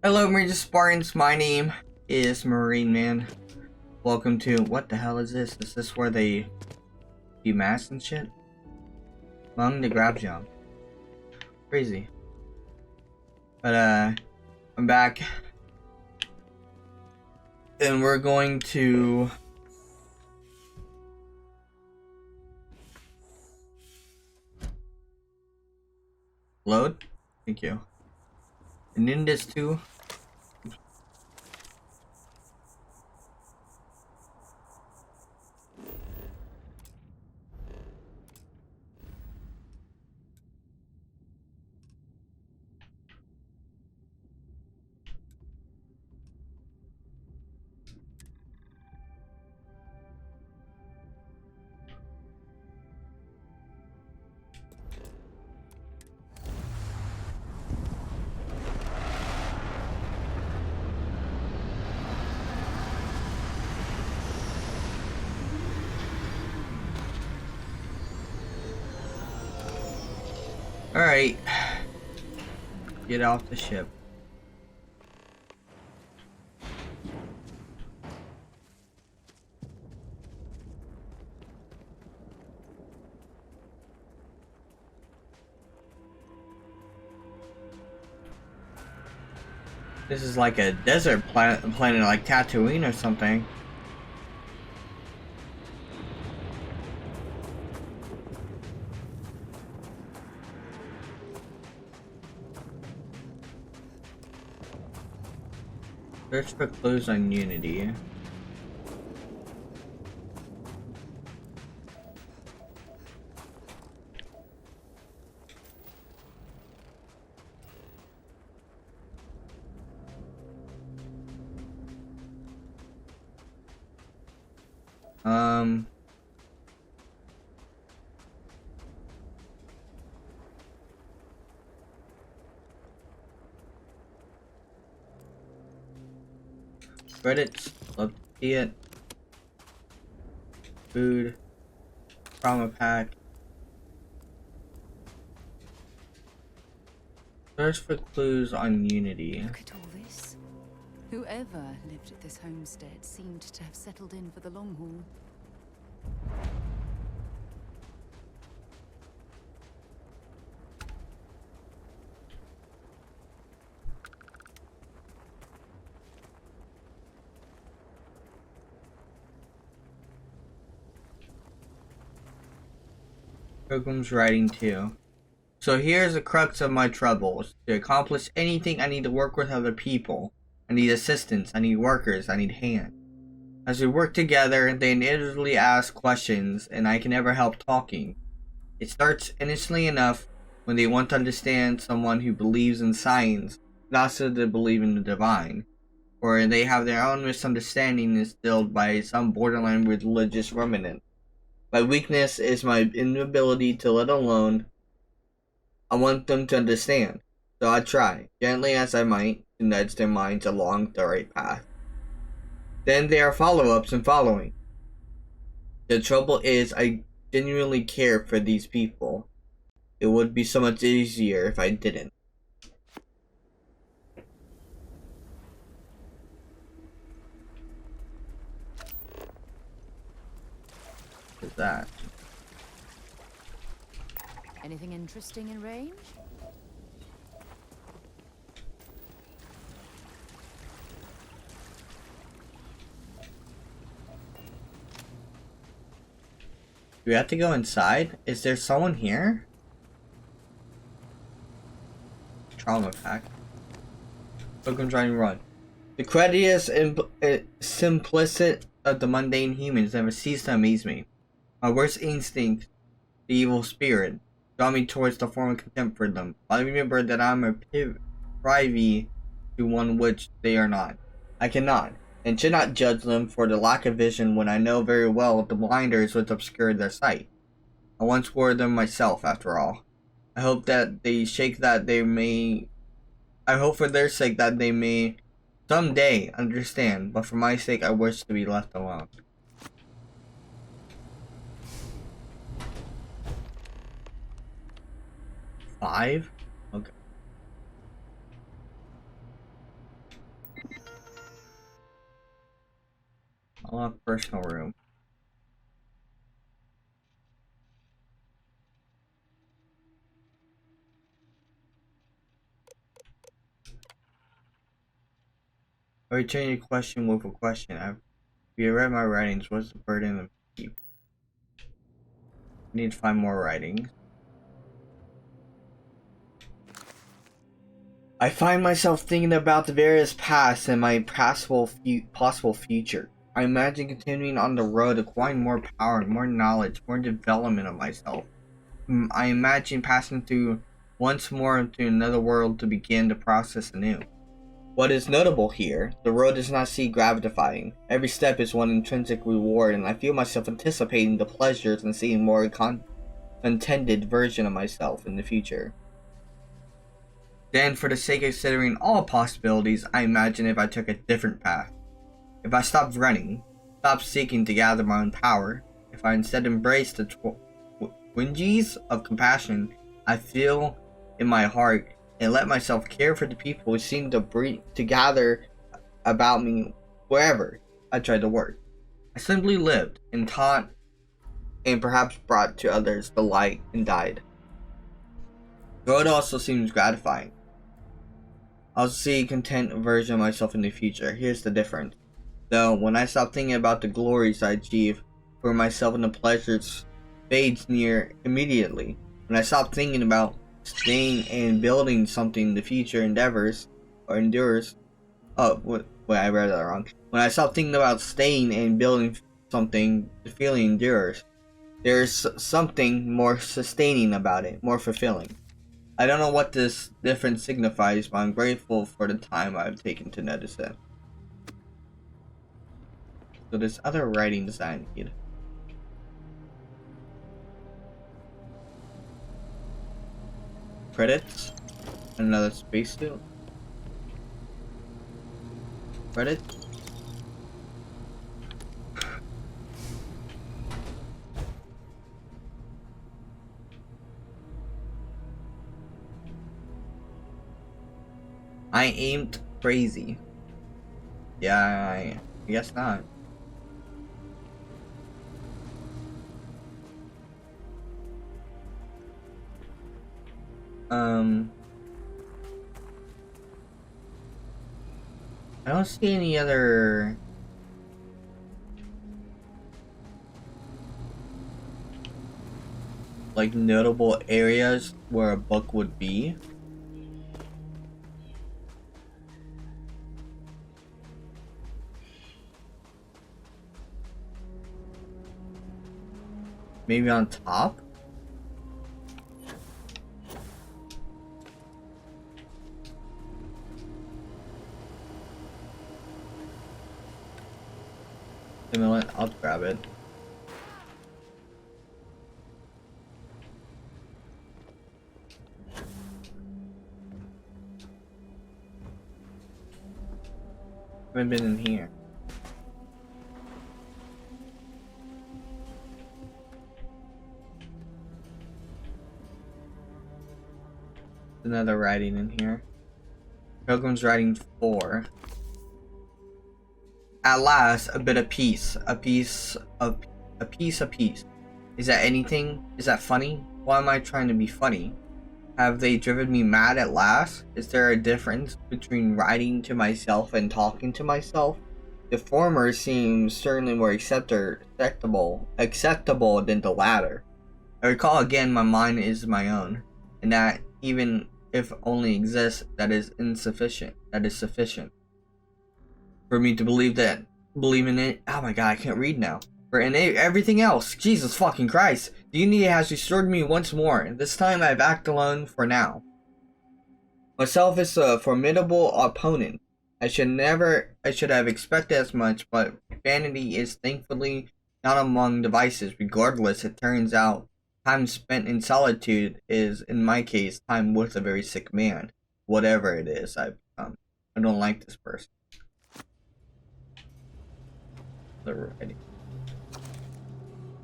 Hello, Marine Spartans. My name is Marineman. Welcome to what the hell is this? Is this where they do masks and shit? Among the grab jump. Crazy. But I'm back, and we're going to load. Thank you. And in this too. Alright. Get off the ship. This is like a desert planet like Tatooine or something. Search for clues on Unity. Credits, love to see it. Food, trauma pack. Search for clues on Unity. Look at all this. Whoever lived at this homestead seemed to have settled in for the long haul. Pilgrim's writing too. So here's the crux of my troubles. To accomplish anything, I need to work with other people. I need assistance, I need workers, I need hands. As we work together, they inevitably ask questions, and I can never help talking. It starts innocently enough when they want to understand someone who believes in science, but also to believe in the divine. Or they have their own misunderstanding instilled by some borderline religious remnant. My weakness is my inability to let alone. I want them to understand, so I try, gently as I might, to nudge their minds along the right path. Then there are follow-ups and following. The trouble is, I genuinely care for these people. It would be so much easier if I didn't. What is that? Anything interesting in range? Do we have to go inside? Is there someone here? Trauma pack. Pilgrim's Writing Run. The crediest and simplicit of the mundane humans never cease to amaze me. My worst instinct, the evil spirit, draw me towards the form of contempt for them. I remember that I am a privy to one which they are not. I cannot, and should not judge them for the lack of vision when I know very well the blinders which obscured their sight. I once wore them myself, after all. I hope that they shake that they may. I hope for their sake that they may someday understand, but for my sake I wish to be left alone. Five? Okay. Personal room. I return your question with a question. Have you read my writings? What's the burden of people? I need to find more writings. I find myself thinking about the various pasts and my possible future. I imagine continuing on the road, acquiring more power, more knowledge, more development of myself. I imagine passing through once more to another world to begin the process anew. What is notable here, the road does not seem gratifying. Every step is one intrinsic reward, and I feel myself anticipating the pleasures and seeing more contented version of myself in the future. Then, for the sake of considering all possibilities, I imagine if I took a different path. If I stopped running, stopped seeking to gather my own power, if I instead embraced the twinges of compassion I feel in my heart and let myself care for the people who seem to gather about me wherever I tried to work. I simply lived and taught and perhaps brought to others the light and died. Though it also seems gratifying. I'll see a content version of myself in the future. Here's the difference. Though, when I stop thinking about the glories I achieve for myself and the pleasures fades near immediately. When I stop thinking about staying and building something the future endeavors or endures. Oh, wait, I read that wrong. When I stop thinking about staying and building something, the feeling endures. There's something more sustaining about it, more fulfilling. I don't know what this difference signifies, but I'm grateful for the time I've taken to notice it. So there's other writings I need. Credits. Another spacesuit. Credit. I aimed crazy. Yeah, I guess not. I don't see any other like notable areas where a book would be. Maybe on top? I'll grab it. Haven't been in here. Another writing in here. Pilgrim's Writing 4. At last, a bit of peace. A piece. Is that anything? Is that funny? Why am I trying to be funny? Have they driven me mad at last? Is there a difference between writing to myself and talking to myself? The former seems certainly more acceptable than the latter. I recall again my mind is my own, and that even if only exists, that is insufficient. That is sufficient for me to believe in it. Oh my god, I can't read now. For everything else, Jesus fucking Christ, the Unity has restored me once more. This time I've acted alone for now. Myself is a formidable opponent. I should have expected as much, but vanity is thankfully not among the vices. Regardless, it turns out time spent in solitude is, in my case, time with a very sick man. Whatever it is I've become. I don't like this person.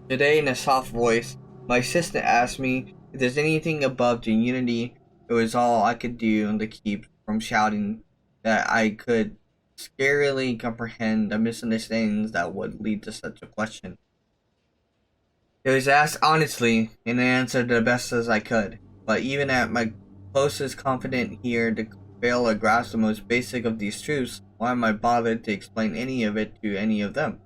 Today, in a soft voice, my assistant asked me if there's anything above the Unity. It was all I could do to keep from shouting that I could scarily comprehend the misunderstandings that would lead to such a question. It was asked honestly, and I answered the best as I could. But even at my closest confidant here to fail to grasp the most basic of these truths, why am I bothered to explain any of it to any of them?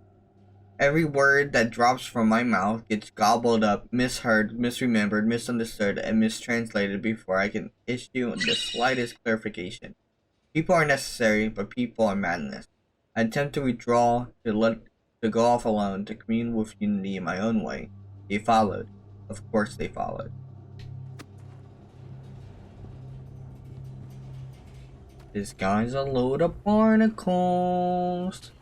Every word that drops from my mouth gets gobbled up, misheard, misremembered, misunderstood, and mistranslated before I can issue the slightest clarification. People are necessary, but people are madness. I attempt to withdraw, to go off alone, to commune with unity in my own way. They followed. Of course they followed. This guy's a load of barnacles.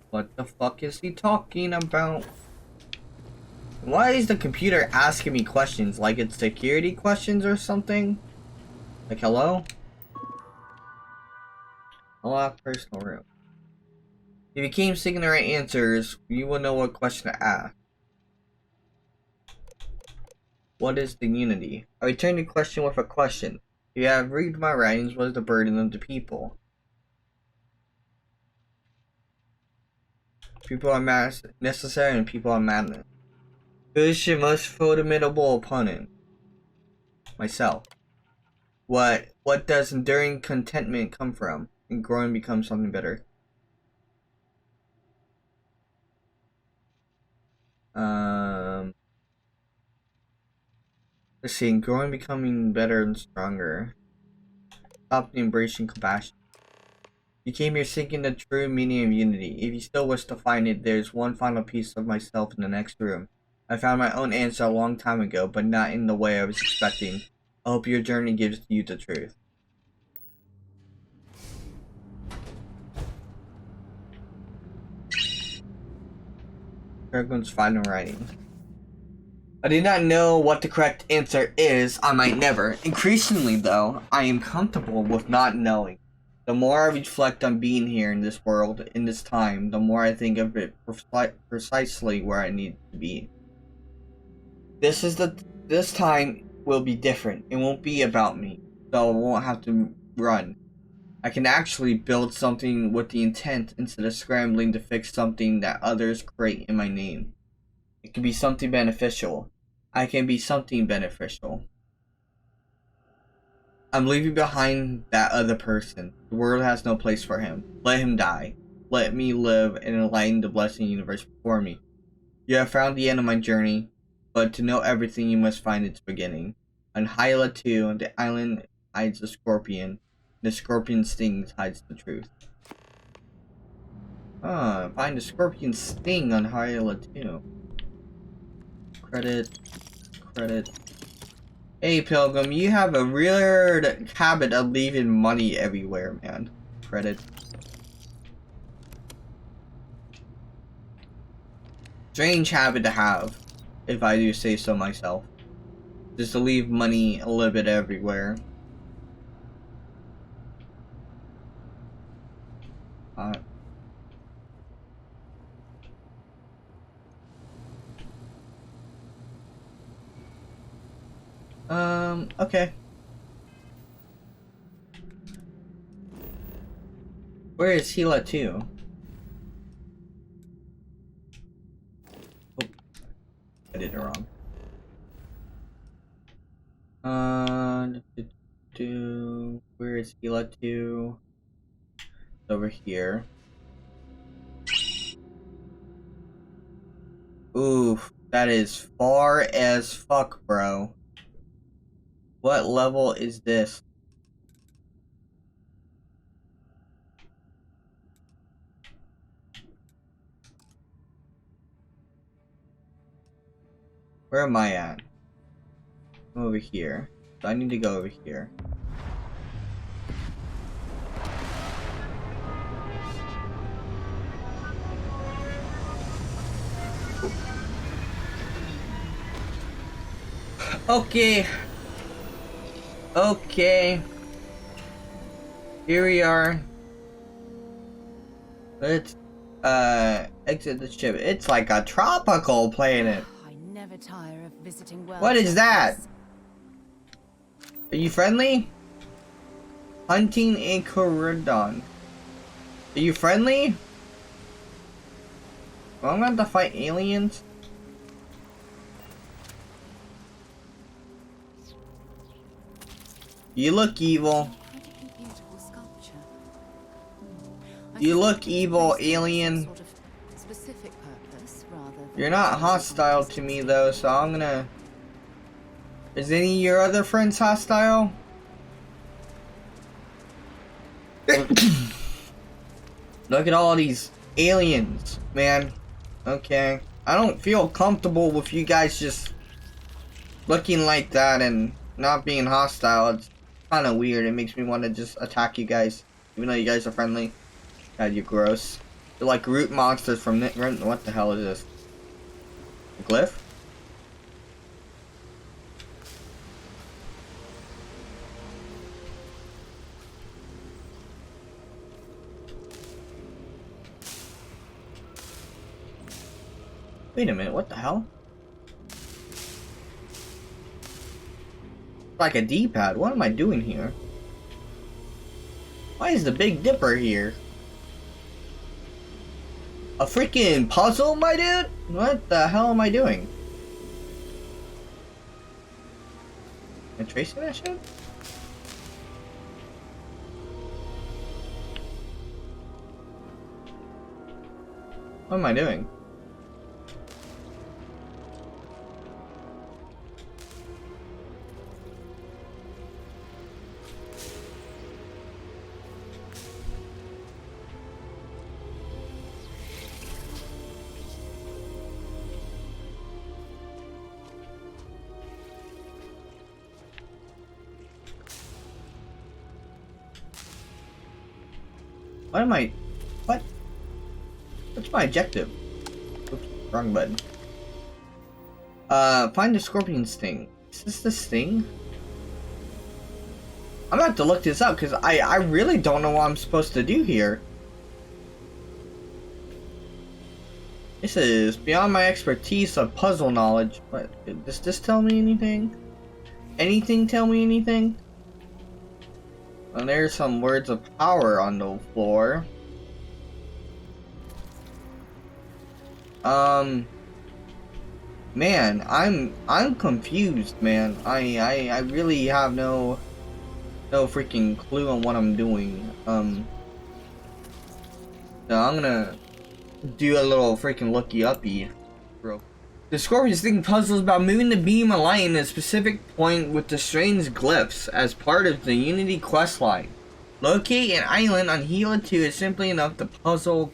What the fuck is he talking about? Why is the computer asking me questions like it's security questions or something? Like, hello? Unlock personal room. If you keep seeking the right answers, you will know what question to ask. What is the unity? I return the question with a question. If you have read my writings, what is the burden of the people? People are necessary and people are madness. Who is your most formidable opponent? Myself. What does enduring contentment come from? And growing becomes something better. Let's see, growing, becoming better and stronger. Stop embracing compassion. You came here seeking the true meaning of unity. If you still wish to find it, there's one final piece of myself in the next room. I found my own answer a long time ago, but not in the way I was expecting. I hope your journey gives you the truth. Kirkland's final writing. I do not know what the correct answer is. I might never. Increasingly, though, I am comfortable with not knowing. The more I reflect on being here in this world, in this time, the more I think of it precisely where I need to be. This time will be different. It won't be about me, so I won't have to run. I can actually build something with the intent instead of scrambling to fix something that others create in my name. It can be something beneficial. I can be something beneficial. I'm leaving behind that other person. The world has no place for him. Let him die. Let me live and enlighten the blessing universe before me. You have found the end of my journey, but to know everything you must find its beginning. On Hyla 2, the island hides the scorpion. The scorpion sting hides the truth. Find the scorpion sting on Hyla 2. Credit. Hey Pilgrim, you have a weird habit of leaving money everywhere, man. Credit. Strange habit to have, if I do say so myself. Just to leave money a little bit everywhere. Okay. Where is Hila 2? Oh, I did it wrong. Where is Hila 2? It's over here. Oof, that is far as fuck, bro. What level is this? Where am I at? I'm over here. So I need to go over here. Okay. Here we are. Let's exit the ship. It's like a tropical planet. I never tire of visiting worlds. What is that? Are you friendly? Hunting a Corridon. Are you friendly? Well, I'm gonna have to fight aliens. You look evil. Incredibly beautiful sculpture. I You look suspect it's evil, placed for some alien. sort of specific purpose rather than You're not hostile to me though, so I'm gonna... Is any of your other friends hostile? Look at all these aliens, man. Okay. I don't feel comfortable with you guys just looking like that and not being hostile. It's kind of weird. It makes me want to just attack you guys, even though you guys are friendly. God, you're gross. You're like root monsters from what the hell is this? A glyph? Wait a minute, what the hell? Like a D-pad. What am I doing here? Why is the Big Dipper here? A freaking puzzle, my dude? What the hell am I doing? Am I tracing that shit? What am I doing? What am I... What? What's my objective? Oops, wrong button. Find the scorpion sting. Is this the sting? I'm gonna have to look this up because I really don't know what I'm supposed to do here. This is beyond my expertise of puzzle knowledge. But does this tell me anything? Anything tell me anything? And there's some words of power on the floor. Man, I'm confused, man. I really have no freaking clue on what I'm doing. So I'm gonna do a little freaking looky uppy, bro. The Scorpion Sting puzzle is about moving the beam of light in a specific point with the strange glyphs as part of the Unity questline. Locate an island on Gila 2 is simply enough. The puzzle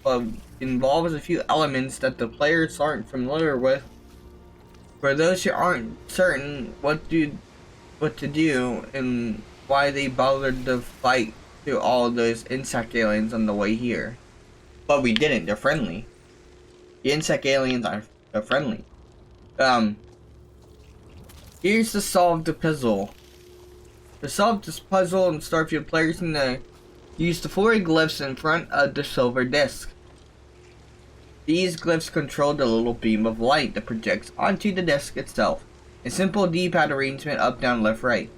involves a few elements that the players aren't familiar with. For those who aren't certain what to do and why they bothered to fight through all those insect aliens on the way here. But we didn't, they're friendly. The insect aliens are friendly. Here's to solve the puzzle. To solve this puzzle in Starfield, players need to use the 4 glyphs in front of the silver disc. These glyphs control the little beam of light that projects onto the disc itself. A simple D-pad arrangement up, down, left, right.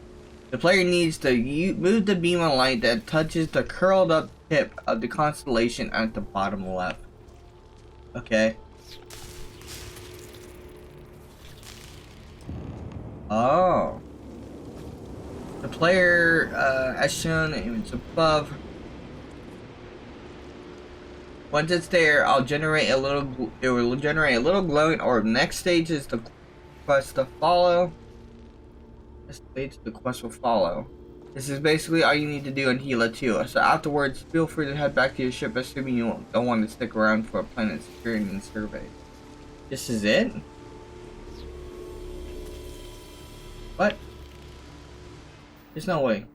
The player needs to move the beam of light that touches the curled up tip of the constellation at the bottom left. Okay. Oh. The player, as shown in the image above. Once it's there, it will generate a little glowing orb. Next stage is the quest to follow. This stage, the quest will follow. This is basically all you need to do in Gila 2. So afterwards, feel free to head back to your ship, assuming you don't want to stick around for a planet security and survey. This is it? What? There's no way.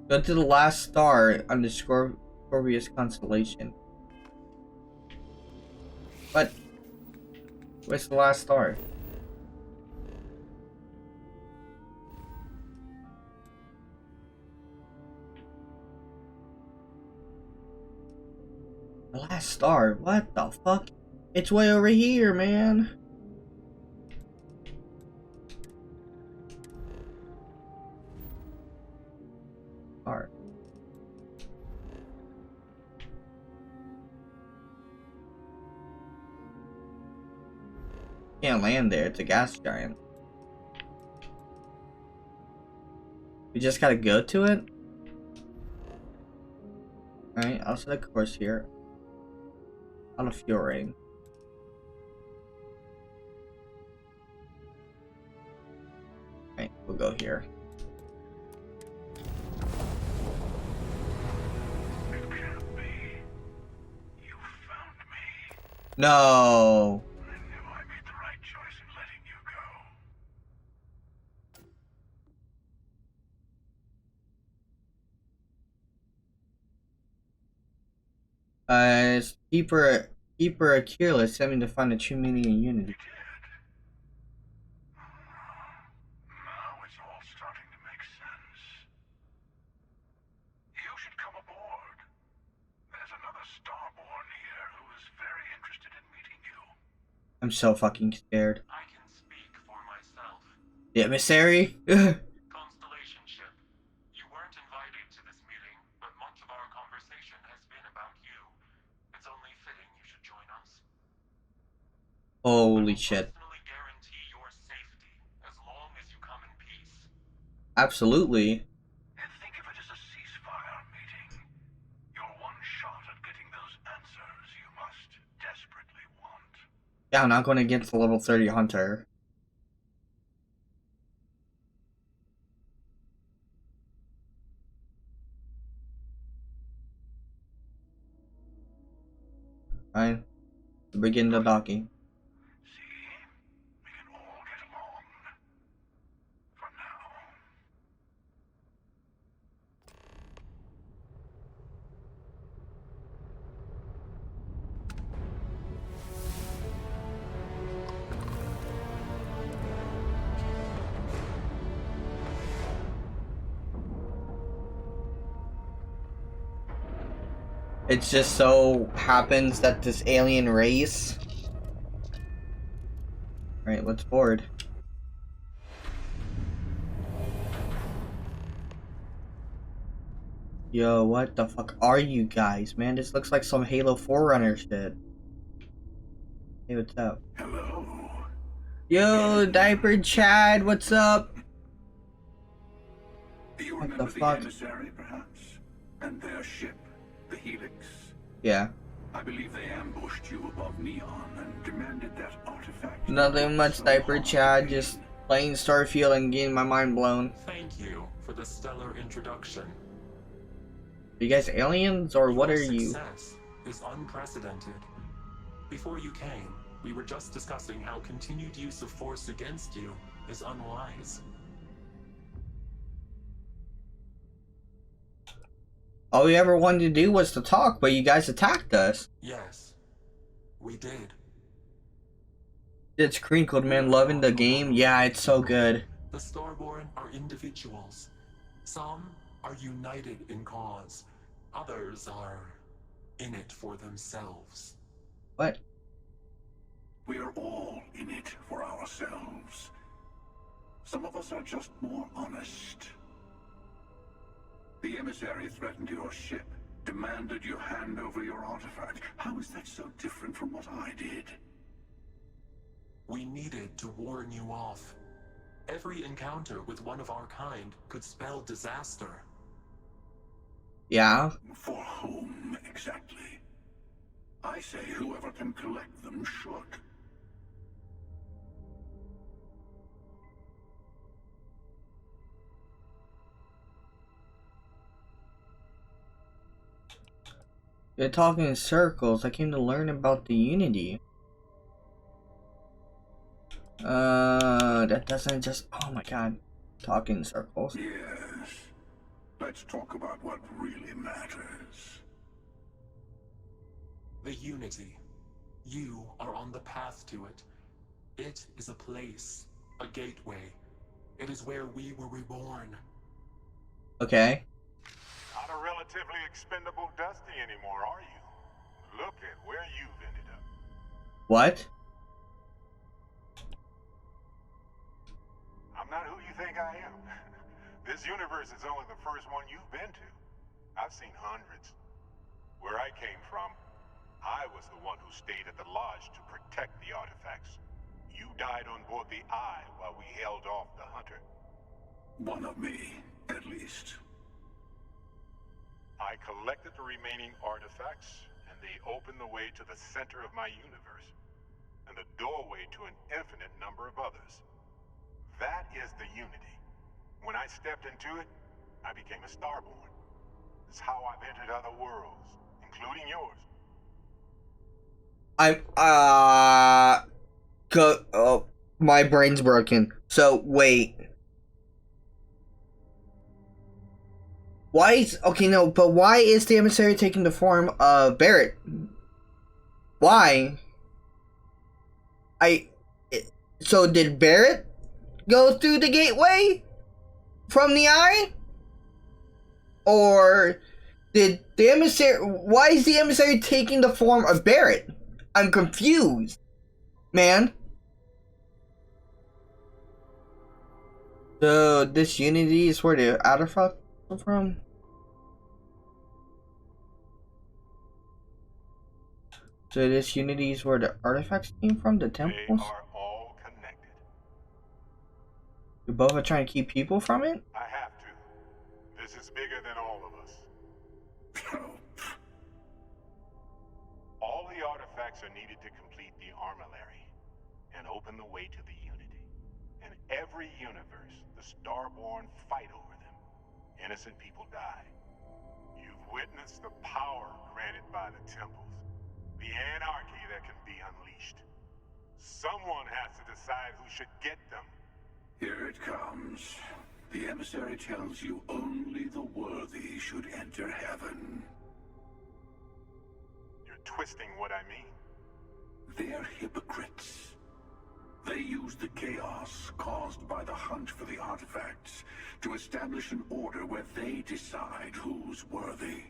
Go to the last star on the Scorpius constellation. What? Where's the last star? The last star? What the fuck? It's way over here, man. car. Can't land there, it's a gas giant. We just gotta go to it? Alright, I'll set a course here. On a fuel rating. Alright, we'll go here. It can't be. You found me. No! I knew I made the right choice in letting you go. Keeper Akira sent me to find the true meaning of unity. You did. Now it's all starting to make sense. You should come aboard. There's another Starborn here who is very interested in meeting you. I'm so fucking scared. I can speak for myself. The emissary? Constellation ship. You weren't invited to this meeting, but much of our conversation has been about you. It's only fitting you should join us. Holy shit. Personally guarantee your safety as long as you come in peace. Absolutely. And think of it as a ceasefire meeting. Your one shot at getting those answers you must desperately want. Yeah, I'm not going against the level 30 hunter. Alright. Begin the docking. See? We can all get along. For now. It just so happens that this alien race. Alright, let's board. Yo, what the fuck are you guys, man? This looks like some Halo Forerunner shit. Hey, what's up? Hello. Yo, Diaper Chad, what's up? Do you What remember the fuck? emissary, perhaps? And their ship, the Helix? Yeah. I believe they ambushed you above Neon and demanded that artifact. Nothing much, Diaper Chad. Just playing Starfield and getting my mind blown. Thank you for the stellar introduction. Are you guys aliens or what Your are you? success is unprecedented. Before you came, we were just discussing how continued use of force against you is unwise. All we ever wanted to do was to talk, but you guys attacked us. Yes, we did. It's crinkled, man. Loving the game. Yeah, it's so good. The Starborn are individuals. Some are united in cause. Others are in it for themselves. What? We are all in it for ourselves. Some of us are just more honest. The emissary threatened your ship, demanded you hand over your artifact. How is that so different from what I did? We needed to warn you off. Every encounter with one of our kind could spell disaster. Yeah? For whom, exactly? I say whoever can collect them should. You're talking in circles. I came to learn about the Unity. That doesn't just... Oh my god. Talking in circles. Yes. Let's talk about what really matters. The Unity. You are on the path to it. It is a place, a gateway. It is where we were reborn. Okay. Not a relatively expendable Dusty anymore, are you? Look at where you've ended up. What? I'm not who you think I am. This This universe is only the first one you've been to. I've seen hundreds. Where I came from, I was the one who stayed at the lodge to protect the artifacts. You died on board the Eye while we held off the Hunter. One of me, at least. I collected the remaining artifacts, and they opened the way to the center of my universe, and the doorway to an infinite number of others. That is the Unity. When I stepped into it, I became a Starborn. It's how I've entered other worlds, including yours. My brain's broken. So, wait. Why is the emissary taking the form of Barrett? Why? So did Barrett go through the gateway from the Eye? Or did the emissary, why is the emissary taking the form of Barrett? I'm confused, man. So this Unity is where the artifacts come from? So this Unity is where the artifacts came from, the temples? They are all connected. You both are trying to keep people from it? I have to. This is bigger than all of us. All the artifacts are needed to complete the armillary and open the way to the Unity. In every universe, the Starborn fight over them. Innocent people die. You've witnessed the power granted by the temples, the anarchy that can be unleashed. Someone has to decide who should get them. Here it comes. The emissary tells you only the worthy should enter heaven. You're twisting what I mean. They're hypocrites. They use the chaos caused by the hunt for the artifacts to establish an order where they decide who's worthy.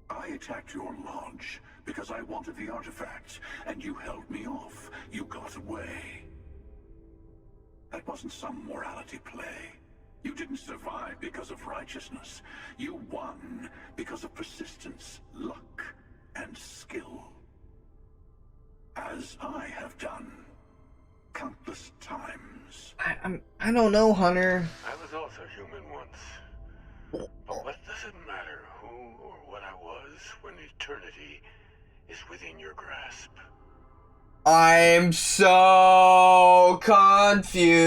I attacked your lodge because I wanted the artifacts, and you held me off. You got away. That wasn't some morality play. You didn't survive because of righteousness. You won because of persistence, luck, and skill. As I have done countless times. I don't know, Hunter. I was also human once. But what does it matter who or what I was when eternity is within your grasp? I'm so confused.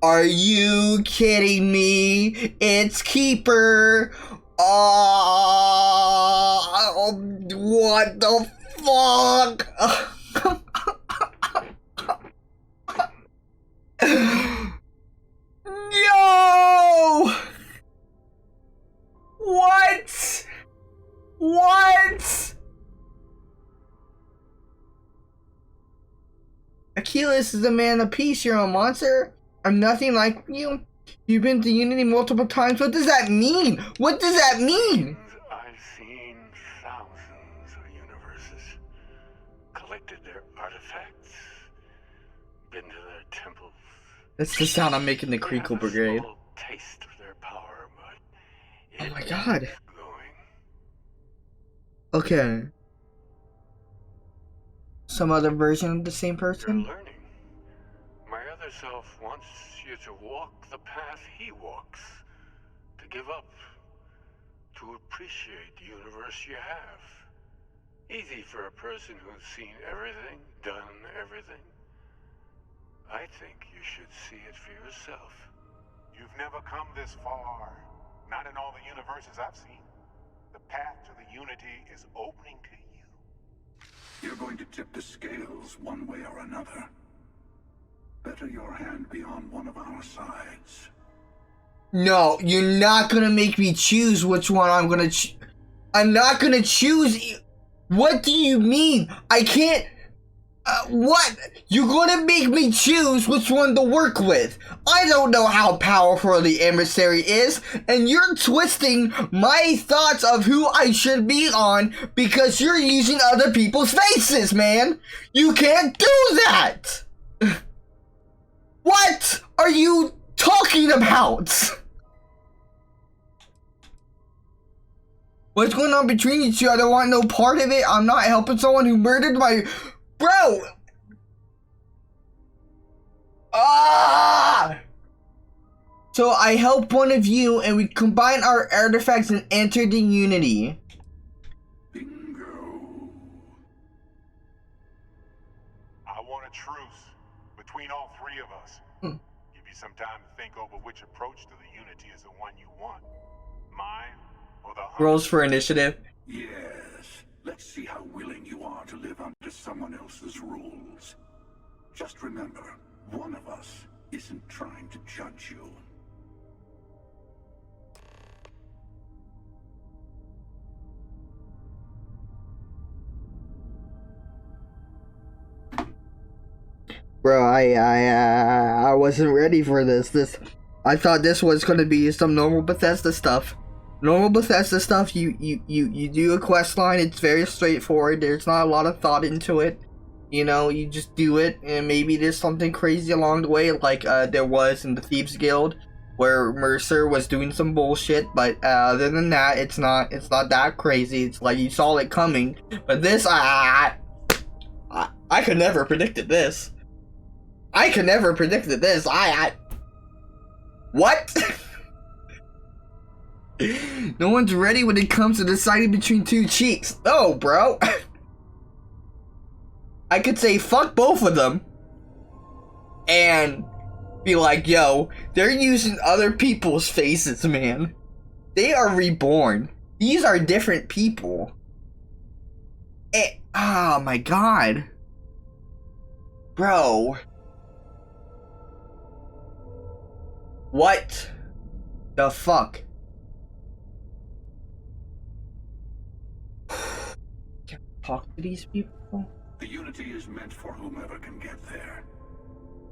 Are you kidding me? It's Keeper. Oh, what the fuck? Yo! What? What? Achilles is a man of peace. You're a monster. I'm nothing like you. You've been to Unity multiple times. What does that mean? What does that mean? I've seen thousands of universes, collected their artifacts, been to their temples. That's the sound I'm making the Creekle Brigade. A small taste of their power, but Oh my god. it's going. Okay. Some other version of the same You're person? learning. My other self wants you to walk the path he walks, to give up, to appreciate the universe you have. Easy for a person who's seen everything, done everything. I think you should see it for yourself. You've never come this far. Not in all the universes I've seen. The path to the Unity is opening to you. You're going to tip the scales one way or another. Better your hand be on one of our sides. No, you're not gonna make me choose which one I'm gonna I'm not gonna choose. What do you mean? I can't. What? You're gonna make me choose which one to work with. I don't know how powerful the emissary is, and you're twisting my thoughts of who I should be on because you're using other people's faces, man. You can't do that. What are you talking about? What's going on between you two? I don't want no part of it. I'm not helping someone who murdered my... Bro! Ah! So I help one of you and we combine our artifacts and enter the Unity. Bingo. I want a truce between all three of us. Give you some time to think over which approach to the Unity is the one you want. Mine or the Hunter? Rolls for initiative. Yes. Let's see how willing you are to live under someone else's rules. Just remember, one of us isn't trying to judge you. Bro, I wasn't ready for this. I thought this was gonna be some normal Bethesda stuff. Normal Bethesda stuff, you do a quest line, it's very straightforward, there's not a lot of thought into it. You know, you just do it, and maybe there's something crazy along the way, like there was in the Thieves Guild, where Mercer was doing some bullshit, but other than that, it's not that crazy. It's like you saw it coming. But this, I could never predicted this. I could never predicted this. What? No one's ready when it comes to deciding between two cheeks. No, bro. I could say fuck both of them and be like, yo, they're using other people's faces, man. They are reborn. These are different people. Oh my god. Bro. What the fuck? Can I talk to these people? The Unity is meant for whomever can get there.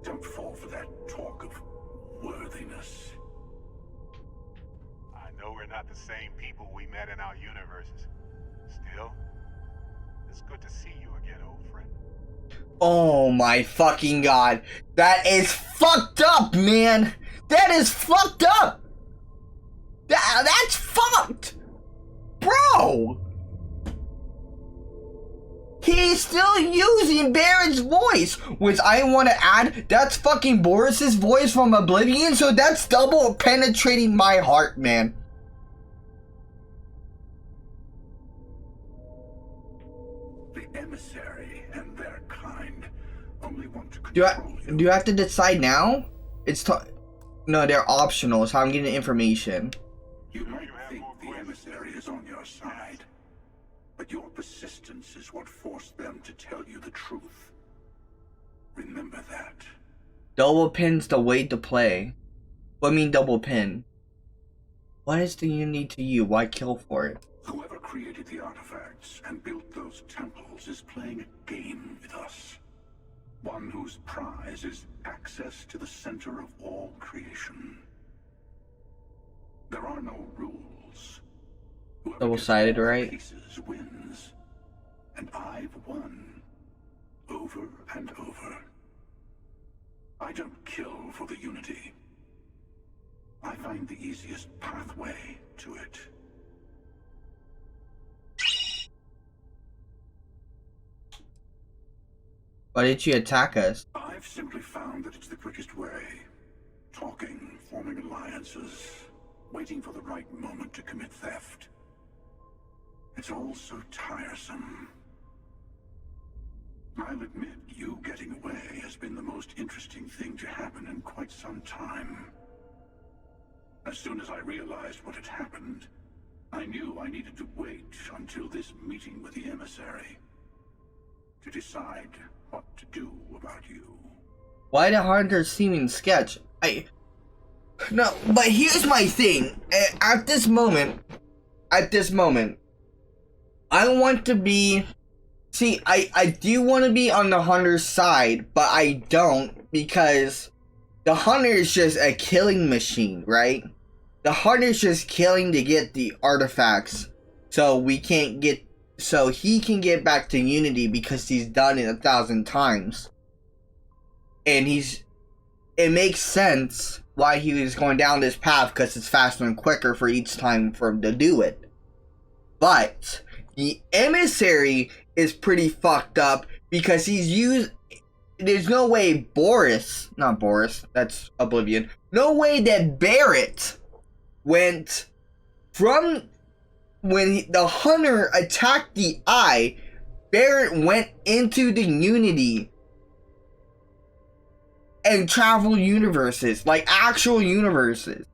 Don't fall for that talk of worthiness. I know we're not the same people we met in our universes. Still, it's good to see you again, old friend. Oh my fucking god. That is fucked up, man. That is fucked up. That's fucked. Bro. He's still using Baron's voice, which I want to add, that's fucking Boris's voice from Oblivion, so that's double penetrating my heart, man. The emissary and their kind only want to control you. Do you have to decide now? No, they're optional, so I'm getting information. You might think the emissary is on your side, but your persistence is what forced them to tell you the truth. Remember that. Double pin's the way to play. What do you mean double pin? What is the Unity to you? Why kill for it? Whoever created the artifacts and built those temples is playing a game with us. One whose prize is access to the center of all creation. There are no rules. Whoever Double-sided, gets all right? pieces wins. And I've won. Over and over. I don't kill for the Unity. I find the easiest pathway to it. Why did you attack us? I've simply found that it's the quickest way. Talking, forming alliances, waiting for the right moment to commit theft. It's all so tiresome. I'll admit, you getting away has been the most interesting thing to happen in quite some time. As soon as I realized what had happened, I knew I needed to wait until this meeting with the emissary to decide what to do about you. Why the Hunter seeming sketch? No, but here's my thing. At this moment, I want to be... See, I do want to be on the Hunter's side, but I don't, because the Hunter is just a killing machine, right? The Hunter's just killing to get the artifacts, so he can get back to Unity because he's done it 1,000 times. And it makes sense why he was going down this path, because it's faster and quicker for each time for him to do it. But the emissary is pretty fucked up because he's used. There's no way not Boris, that's Oblivion. No way that Barrett went from when the hunter attacked the eye. Barrett went into the Unity and traveled universes, like actual universes.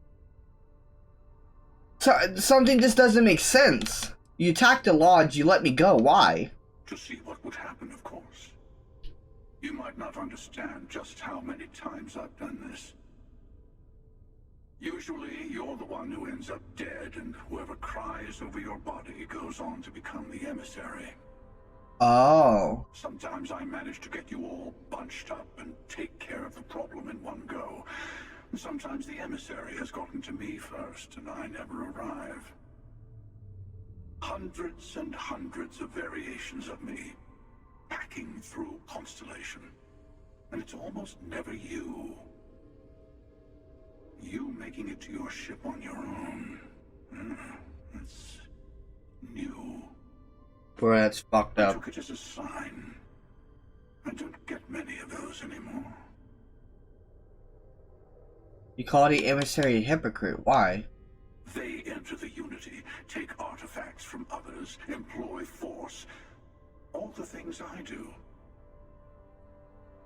So, something just doesn't make sense. You attacked the lodge, you let me go. Why? To see what would happen, of course. You might not understand just how many times I've done this. Usually, you're the one who ends up dead, and whoever cries over your body goes on to become the emissary. Oh. Sometimes I manage to get you all bunched up and take care of the problem in one go. Sometimes the emissary has gotten to me first, and I never arrive. Hundreds and hundreds of variations of me, packing through Constellation. And it's almost never you. You making it to your ship on your own. It's new. Boy, that's fucked I up. took it as a sign. I don't get many of those anymore. You call the emissary a hypocrite. Why? They enter the Unity, take artifacts from others, employ force. All the things I do.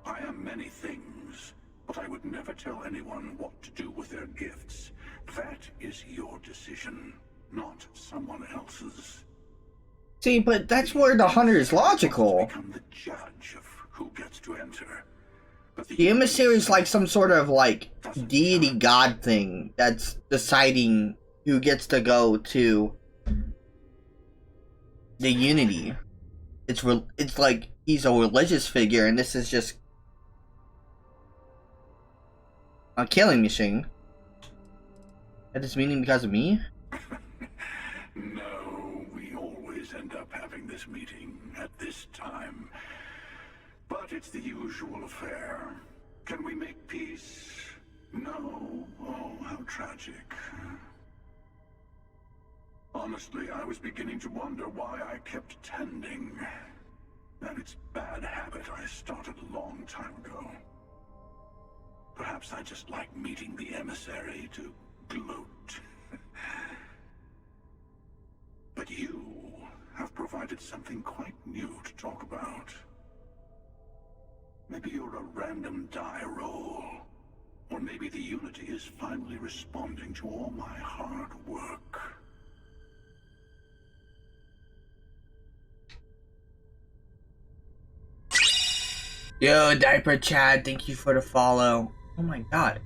I am many things, but I would never tell anyone what to do with their gifts. That is your decision, not someone else's. See, but that's where the hunter is logical. Become the judge of who gets to enter. But The emissary is like some sort of like deity god thing that's deciding who gets to go to the Unity. It's like he's a religious figure, and this is just a killing machine. Had this meeting because of me? No, we always end up having this meeting at this time. But it's the usual affair. Can we make peace? No. Oh, how tragic. Honestly, I was beginning to wonder why I kept tending. And it's bad habit I started a long time ago. Perhaps I just like meeting the emissary to gloat. But you have provided something quite new to talk about. Maybe you're a random die roll. Or maybe the Unity is finally responding to all my hard work. Yo, Diaper Chad, thank you for the follow. Oh my god.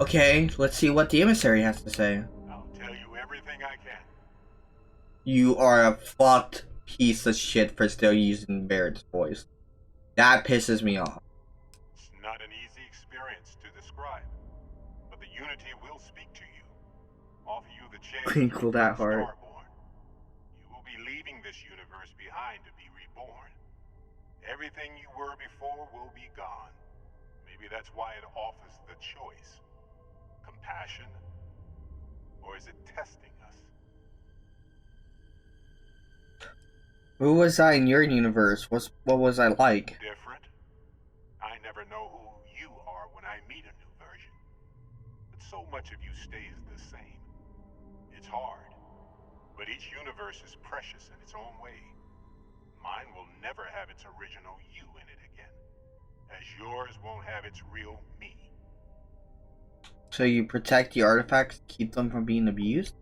Okay, let's see what the emissary has to say. I'll tell you everything I can. You are a fucked piece of shit for still using Barrett's voice. That pisses me off. It's not an easy experience to describe, but the Unity will speak to you, offer you the chance Twinkle to that become hard. Starborn. You will be leaving this universe behind to be reborn. Everything you were before will be gone. Maybe that's why it offers the choice. Compassion, or is it testing us? Who was I in your universe? What was I like? Different? I never know who you are when I meet a new version. But so much of you stays the same. It's hard, but each universe is precious in its own way. Mine will never have its original you in it again, as yours won't have its real me. So you protect the artifacts to keep them from being abused?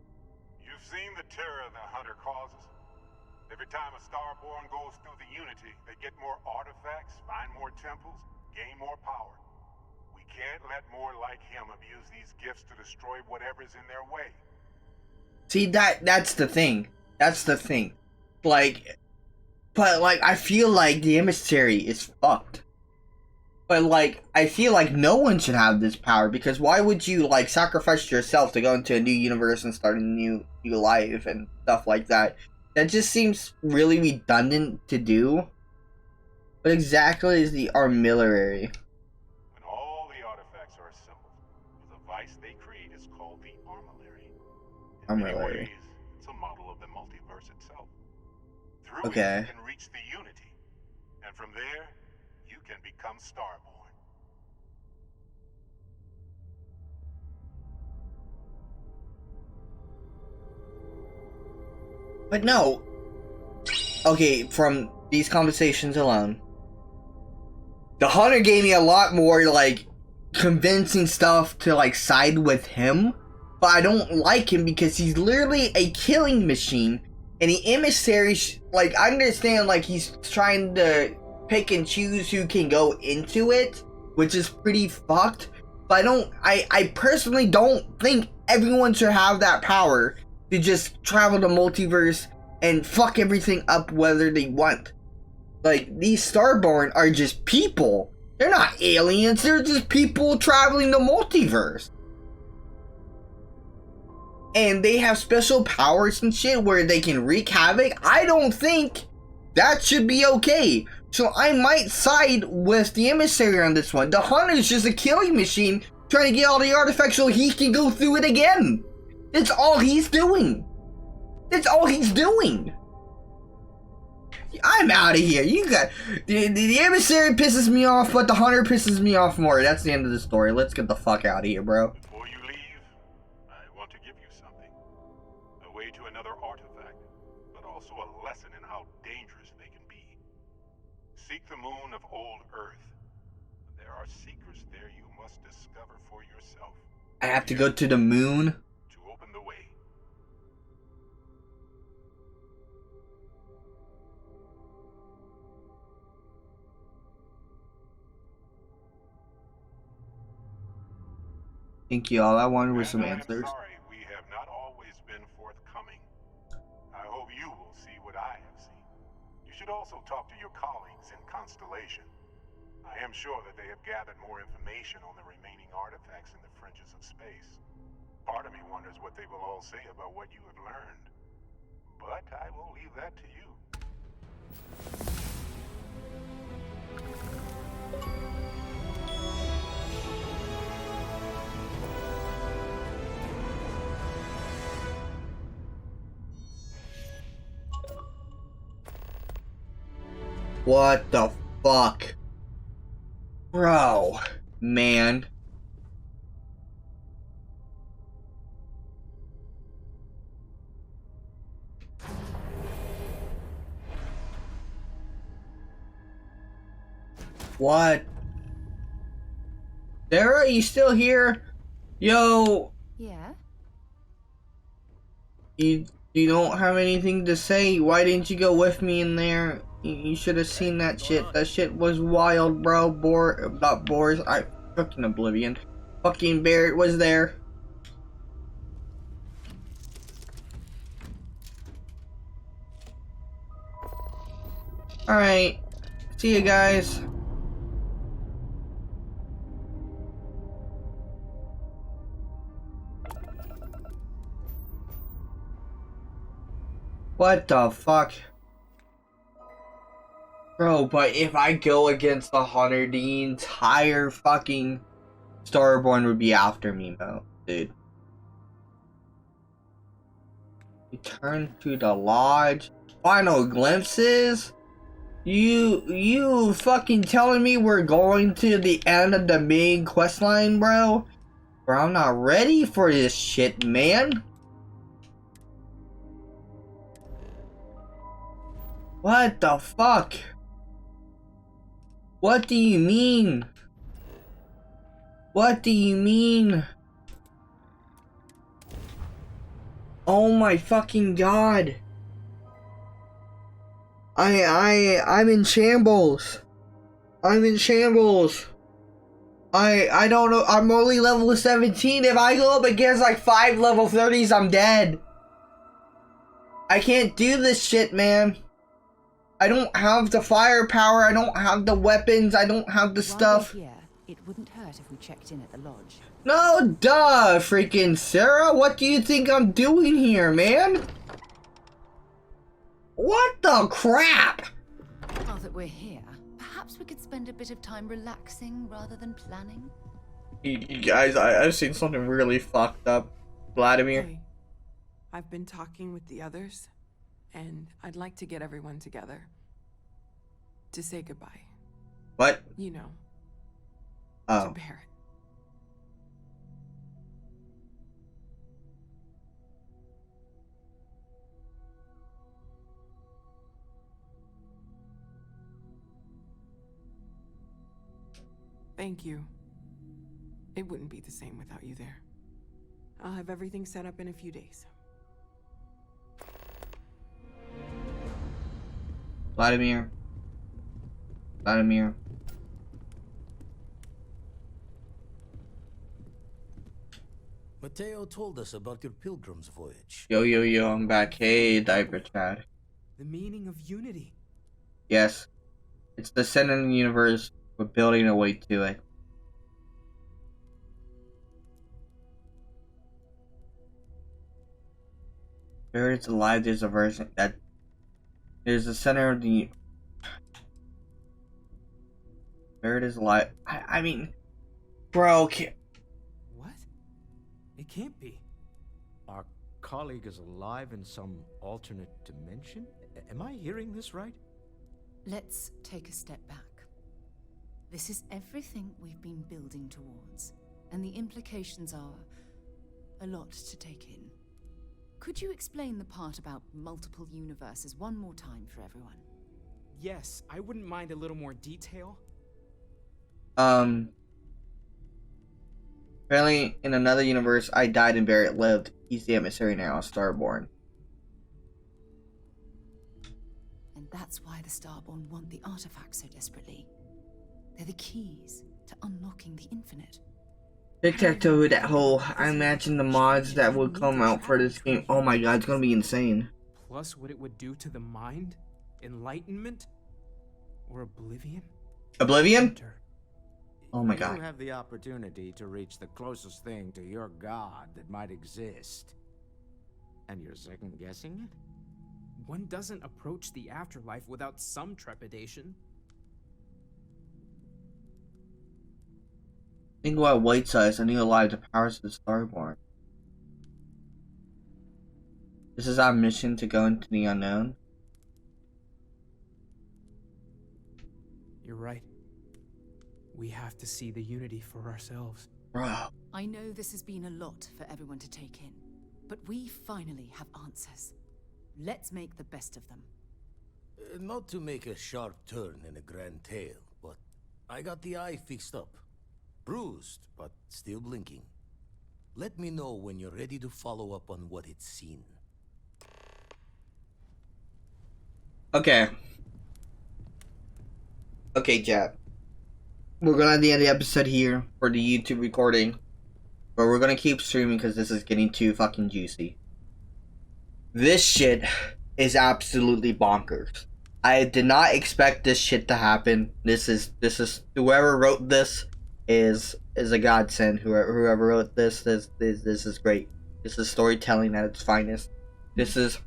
You've seen the terror the Hunter causes. Every time a Starborn goes through the Unity, they get more artifacts, find more temples, gain more power. We can't let more like him abuse these gifts to destroy whatever's in their way. See, that's the thing. That's the thing. But I feel like the emissary is fucked. But I feel like no one should have this power, because why would you sacrifice yourself to go into a new universe and start a new life and stuff like that? That just seems really redundant to do. What exactly is the armillary? When all the artifacts In many Armor. ways, it's a model of the multiverse itself. Through Okay. it, you can reach the Unity, and from there, you can become Starborn. But no. Okay, from these conversations alone, the Hunter gave me a lot more, like, convincing stuff to, like, side with him. But I don't like him because he's literally a killing machine. And the emissary, like, I understand, like, he's trying to pick and choose who can go into it, which is pretty fucked. But I personally don't think everyone should have that power to just travel the multiverse and fuck everything up whether they want. Like, these Starborn are just people. They're not aliens, they're just people traveling the multiverse. And they have special powers and shit where they can wreak havoc. I don't think that should be okay. So I might side with the emissary on this one. The Hunter's just a killing machine trying to get all the artifacts so he can go through it again. That's all he's doing. That's all he's doing. I'm out of here. You got the emissary pisses me off, but the Hunter pisses me off more. That's the end of the story. Let's get the fuck out of here, bro. Before you leave, I want to give you something. A way to another artifact, but also a lesson in how dangerous they can be. Seek the moon of old Earth. There are secrets there you must discover for yourself. I have to go to the moon. To open the way. Thank you. All I wanted was some And answers. I'm sorry we have not always been forthcoming. I hope you will see what I have seen. You should also talk to your colleagues in Constellation. I am sure that they have gathered more information on the remaining artifacts in the fringes of space. Part of me wonders what they will all say about what you have learned. But I will leave that to you. What the fuck? Bro, man. What? Sarah, you still here? Yo, Yeah? you don't have anything to say? Why didn't you go with me in there? You should have seen that shit. That shit was wild, bro. About Boars. I fucking oblivion. Fucking Barrett was there. Alright. See you guys. What the fuck? Bro, but if I go against the Hunter, the entire fucking Starborn would be after me, bro, dude. Return to the lodge. Final glimpses? You fucking telling me we're going to the end of the main quest line, bro? Bro, I'm not ready for this shit, man. What the fuck? What do you mean? What do you mean? Oh my fucking god. I'm in shambles. I'm in shambles. I don't know. I'm only level 17. If I go up against like 5 level 30s, I'm dead. I can't do this shit, man. I don't have the firepower, I don't have the weapons, I don't have the stuff. While we're here, it wouldn't hurt if we checked in at the lodge. No, duh, freaking Sarah. What do you think I'm doing here, man? What the crap? Now that we're here, perhaps we could spend a bit of time relaxing rather than planning. You guys, I've seen something really fucked up. Vladimir. Hey, I've been talking with the others, and I'd like to get everyone together. To say goodbye. What? You know. Oh. To Barrett. Thank you. It wouldn't be the same without you there. I'll have everything set up in a few days. Vladimir. Mateo told us about your pilgrim's voyage. Yo, I'm back. Hey, Diaper Chad. The meaning of unity. Yes. It's the center of the universe. We're building a way to it. There is alive, there's a version that there's the center of the there it is alive. I mean, bro, What? It can't be. Our colleague is alive in some alternate dimension? Am I hearing this right? Let's take a step back. This is everything we've been building towards, and the implications are a lot to take in. Could you explain the part about multiple universes one more time for everyone? Yes, I wouldn't mind a little more detail. Apparently in another universe I died and Barrett lived. He's the emissary now, Starborn. And that's why the Starborn want the artifacts so desperately. They're the keys to unlocking the infinite. Tic-tac-toe, that whole, I imagine the mods that would come out for this game. Oh my god, it's gonna be insane. Plus what it would do to the mind? Enlightenment? Or oblivion? Oblivion? Oh my You god. have the opportunity to reach the closest thing to your god that might exist. And you're second guessing it? One doesn't approach the afterlife without some trepidation. Think about white size and new alive the powers of the Starborn. This is our mission to go into the unknown. You're right. We have to see the unity for ourselves. Bro. I know this has been a lot for everyone to take in, but we finally have answers. Let's make the best of them. Not to make a sharp turn in a grand tale, but I got the eye fixed up. Bruised, but still blinking. Let me know when you're ready to follow up on what it's seen. Okay. Okay, Jab. We're gonna end the episode here for the YouTube recording. But we're gonna keep streaming because this is getting too fucking juicy. This shit is absolutely bonkers. I did not expect this shit to happen. This is whoever wrote this is a godsend. Whoever wrote this is great. This is storytelling at its finest. This is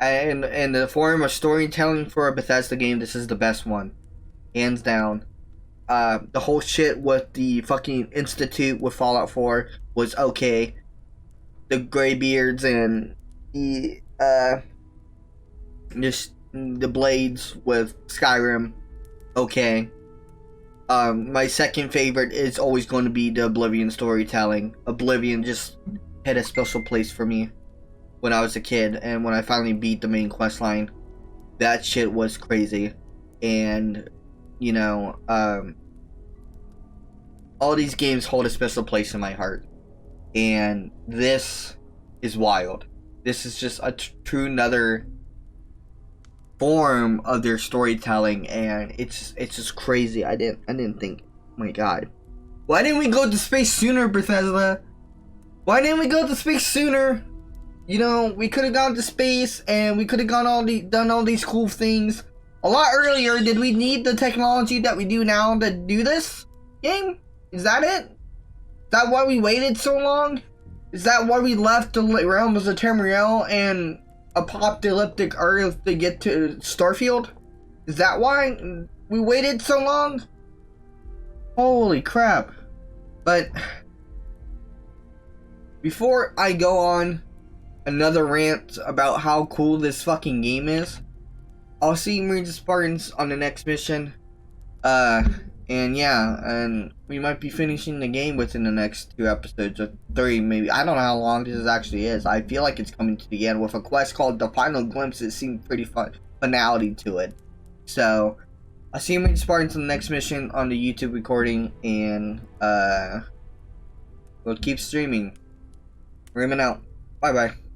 in the form of storytelling for a Bethesda game, this is the best one. Hands down. The whole shit with the fucking Institute with Fallout 4 was okay. The Greybeards and the just the Blades with Skyrim, okay. My second favorite is always going to be the Oblivion storytelling. Oblivion just had a special place for me when I was a kid, and when I finally beat the main quest line, that shit was crazy. And you know, all these games hold a special place in my heart, and this is wild. This is just a true another form of their storytelling, and it's just crazy. I didn't think, oh my god, why didn't we go to space sooner, Bethesda? Why didn't we go to space sooner? You know, we could have gone to space and we could have done all these cool things a lot earlier. Did we need the technology that we do now to do this game? Is that it? Is that why we waited so long? Is that why we left the realms of Tamriel and apocalyptic Earth to get to Starfield? Is that why we waited so long? Holy crap. But before I go on, another rant about how cool this fucking game is. I'll see you Marines and Spartans on the next mission. And yeah, and we might be finishing the game within the next 2 episodes, or 3 maybe. I don't know how long this actually is. I feel like it's coming to the end with a quest called The Final Glimpse. It seemed pretty fun, finality to it. So, I'll see you Marines and Spartans on the next mission on the YouTube recording, and we'll keep streaming. Marineman out. Bye bye.